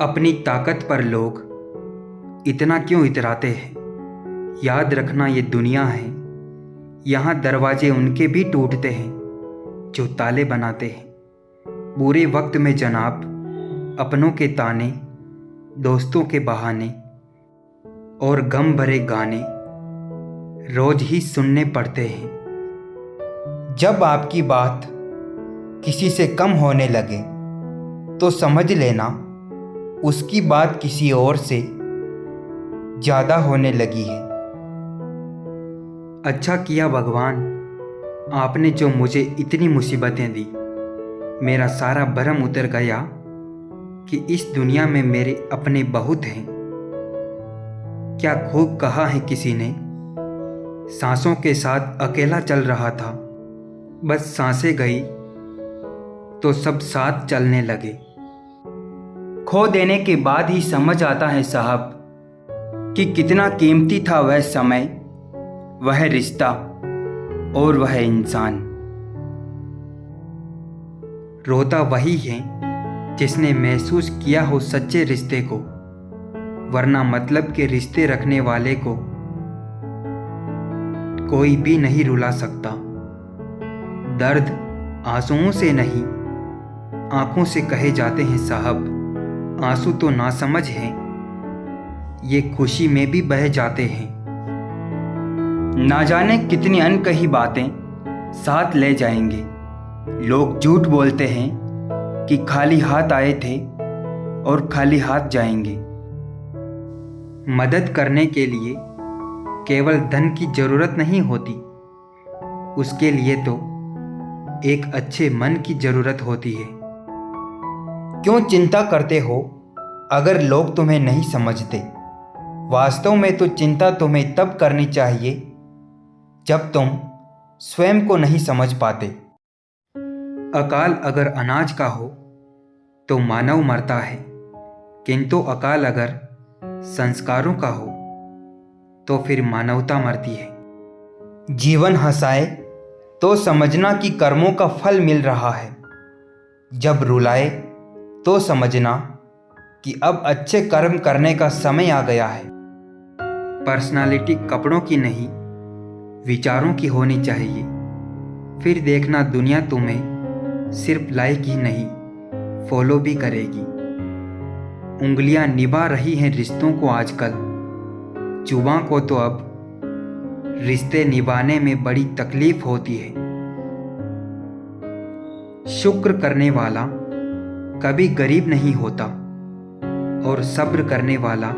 अपनी ताकत पर लोग इतना क्यों इतराते हैं। याद रखना ये दुनिया है, यहाँ दरवाजे उनके भी टूटते हैं जो ताले बनाते हैं। बुरे वक्त में जनाब अपनों के ताने, दोस्तों के बहाने और गम भरे गाने रोज ही सुनने पड़ते हैं। जब आपकी बात किसी से कम होने लगे तो समझ लेना उसकी बात किसी और से ज़्यादा होने लगी है। अच्छा किया भगवान, आपने जो मुझे इतनी मुसीबतें दी। मेरा सारा भरम उतर गया कि इस दुनिया में मेरे अपने बहुत हैं। क्या खूब कहा है किसी ने, सांसों के साथ अकेला चल रहा था, बस सांसें गई तो सब साथ चलने लगे। खो देने के बाद ही समझ आता है साहब कि कितना कीमती था वह समय, वह रिश्ता और वह इंसान। रोता वही है जिसने महसूस किया हो सच्चे रिश्ते को, वरना मतलब के रिश्ते रखने वाले को कोई भी नहीं रुला सकता। दर्द आंसुओं से नहीं, आंखों से कहे जाते हैं साहब। आंसू तो नासमझ हैं, ये खुशी में भी बह जाते हैं। ना जाने कितनी अनकही बातें साथ ले जाएंगे। लोग झूठ बोलते हैं कि खाली हाथ आए थे और खाली हाथ जाएंगे। मदद करने के लिए केवल धन की जरूरत नहीं होती, उसके लिए तो एक अच्छे मन की जरूरत होती है। क्यों चिंता करते हो अगर लोग तुम्हें नहीं समझते? वास्तव में तो चिंता तुम्हें तब करनी चाहिए जब तुम स्वयं को नहीं समझ पाते। अकाल अगर अनाज का हो तो मानव मरता है, किंतु अकाल अगर संस्कारों का हो तो फिर मानवता मरती है। जीवन हंसाए तो समझना कि कर्मों का फल मिल रहा है, जब रुलाए तो समझना कि अब अच्छे कर्म करने का समय आ गया है। पर्सनालिटी कपड़ों की नहीं, विचारों की होनी चाहिए। फिर देखना दुनिया तुम्हें सिर्फ लाइक ही नहीं, फॉलो भी करेगी। उंगलियां निभा रही हैं रिश्तों को आजकल, जुबां को तो अब रिश्ते निभाने में बड़ी तकलीफ होती है। शुक्र करने वाला कभी गरीब नहीं होता और सब्र करने वाला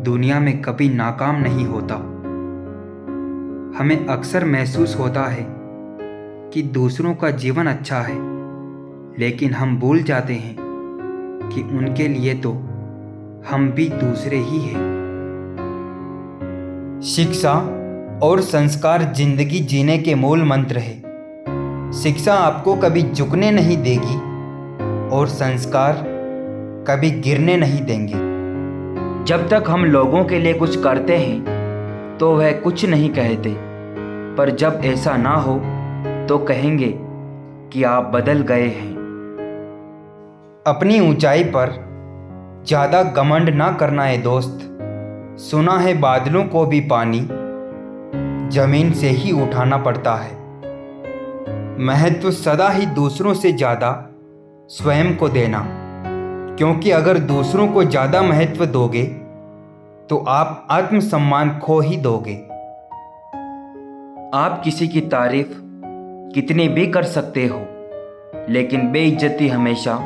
दुनिया में कभी नाकाम नहीं होता। हमें अक्सर महसूस होता है कि दूसरों का जीवन अच्छा है, लेकिन हम भूल जाते हैं कि उनके लिए तो हम भी दूसरे ही हैं। शिक्षा और संस्कार जिंदगी जीने के मूल मंत्र है। शिक्षा आपको कभी झुकने नहीं देगी और संस्कार कभी गिरने नहीं देंगे। जब तक हम लोगों के लिए कुछ करते हैं तो वह कुछ नहीं कहते, पर जब ऐसा ना हो तो कहेंगे कि आप बदल गए हैं। अपनी ऊंचाई पर ज़्यादा घमंड ना करना है दोस्त। सुना है बादलों को भी पानी जमीन से ही उठाना पड़ता है। महत्व सदा ही दूसरों से ज़्यादा स्वयं को देना, क्योंकि अगर दूसरों को ज़्यादा महत्व दोगे तो आप आत्मसम्मान खो ही दोगे। आप किसी की तारीफ कितनी भी कर सकते हो, लेकिन बेइज्जती हमेशा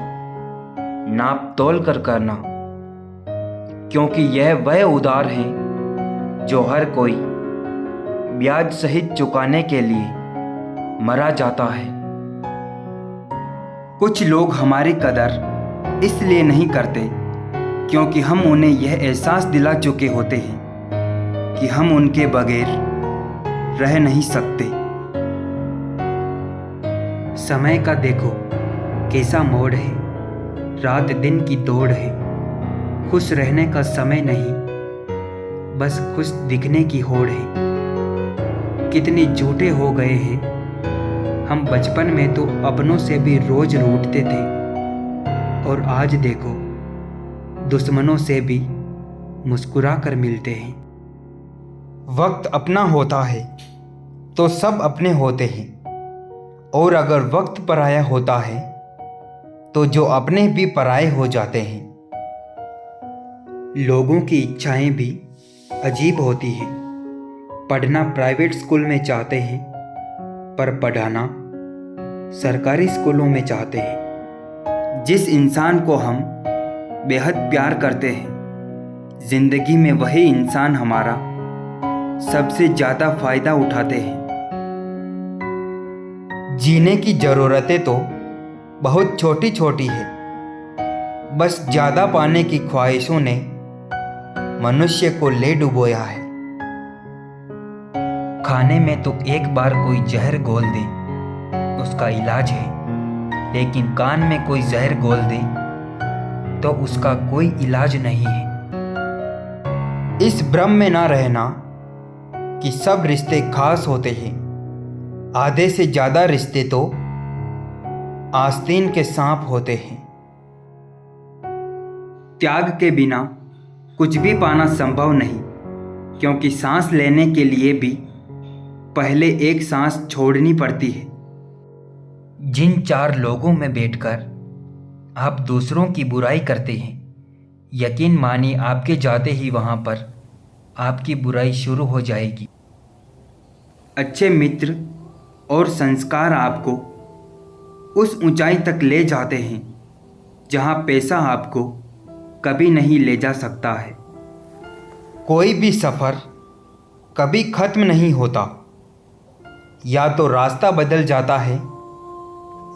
नाप तोल कर करना, क्योंकि यह वह उधार है जो हर कोई ब्याज सहित चुकाने के लिए मरा जाता है। कुछ लोग हमारी कदर इसलिए नहीं करते क्योंकि हम उन्हें यह एहसास दिला चुके होते हैं कि हम उनके बगैर रह नहीं सकते। समय का देखो कैसा मोड़ है, रात दिन की दौड़ है। खुश रहने का समय नहीं, बस खुश दिखने की होड़ है। कितने झूठे हो गए हैं हम। बचपन में तो अपनों से भी रोज रूठते थे, और आज देखो दुश्मनों से भी मुस्कुरा कर मिलते हैं। वक्त अपना होता है तो सब अपने होते हैं, और अगर वक्त पराया होता है तो जो अपने भी पराये हो जाते हैं। लोगों की इच्छाएं भी अजीब होती हैं। पढ़ना प्राइवेट स्कूल में चाहते हैं, पर पढ़ाना सरकारी स्कूलों में चाहते हैं। जिस इंसान को हम बेहद प्यार करते हैं, जिंदगी में वही इंसान हमारा सबसे ज़्यादा फायदा उठाते हैं। जीने की ज़रूरतें तो बहुत छोटी छोटी है, बस ज़्यादा पाने की ख्वाहिशों ने मनुष्य को ले डुबोया है। खाने में तो एक बार कोई जहर घोल दे उसका इलाज है, लेकिन कान में कोई जहर घोल दे तो उसका कोई इलाज नहीं है। इस भ्रम में ना रहना कि सब रिश्ते खास होते हैं। आधे से ज़्यादा रिश्ते तो आस्तीन के सांप होते हैं। त्याग के बिना कुछ भी पाना संभव नहीं, क्योंकि सांस लेने के लिए भी पहले एक सांस छोड़नी पड़ती है। जिन 4 लोगों में बैठकर आप दूसरों की बुराई करते हैं, यकीन मानिए आपके जाते ही वहाँ पर आपकी बुराई शुरू हो जाएगी। अच्छे मित्र और संस्कार आपको उस ऊंचाई तक ले जाते हैं जहाँ पैसा आपको कभी नहीं ले जा सकता है। कोई भी सफ़र कभी ख़त्म नहीं होता। या तो रास्ता बदल जाता है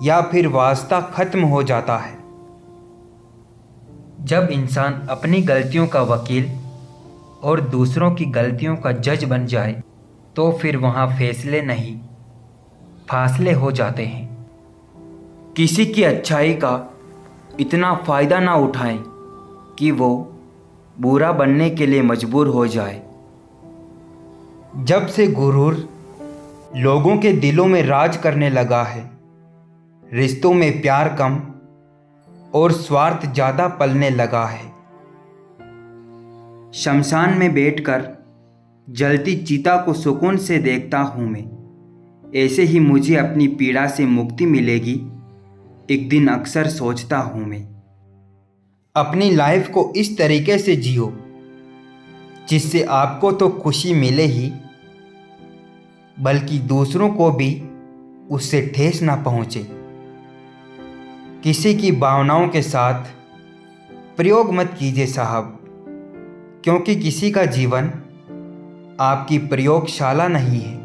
या फिर वास्ता ख़त्म हो जाता है। जब इंसान अपनी गलतियों का वकील और दूसरों की गलतियों का जज बन जाए तो फिर वहाँ फैसले नहीं, फासले हो जाते हैं। किसी की अच्छाई का इतना फ़ायदा ना उठाएं कि वो बुरा बनने के लिए मजबूर हो जाए। जब से गुरूर लोगों के दिलों में राज करने लगा है, रिश्तों में प्यार कम और स्वार्थ ज़्यादा पलने लगा है। शमशान में बैठकर जलती चिता को सुकून से देखता हूँ मैं। ऐसे ही मुझे अपनी पीड़ा से मुक्ति मिलेगी एक दिन, अक्सर सोचता हूँ मैं। अपनी लाइफ को इस तरीके से जियो जिससे आपको तो खुशी मिले ही, बल्कि दूसरों को भी उससे ठेस ना पहुँचे। किसी की भावनाओं के साथ प्रयोग मत कीजिए साहब, क्योंकि किसी का जीवन आपकी प्रयोगशाला नहीं है।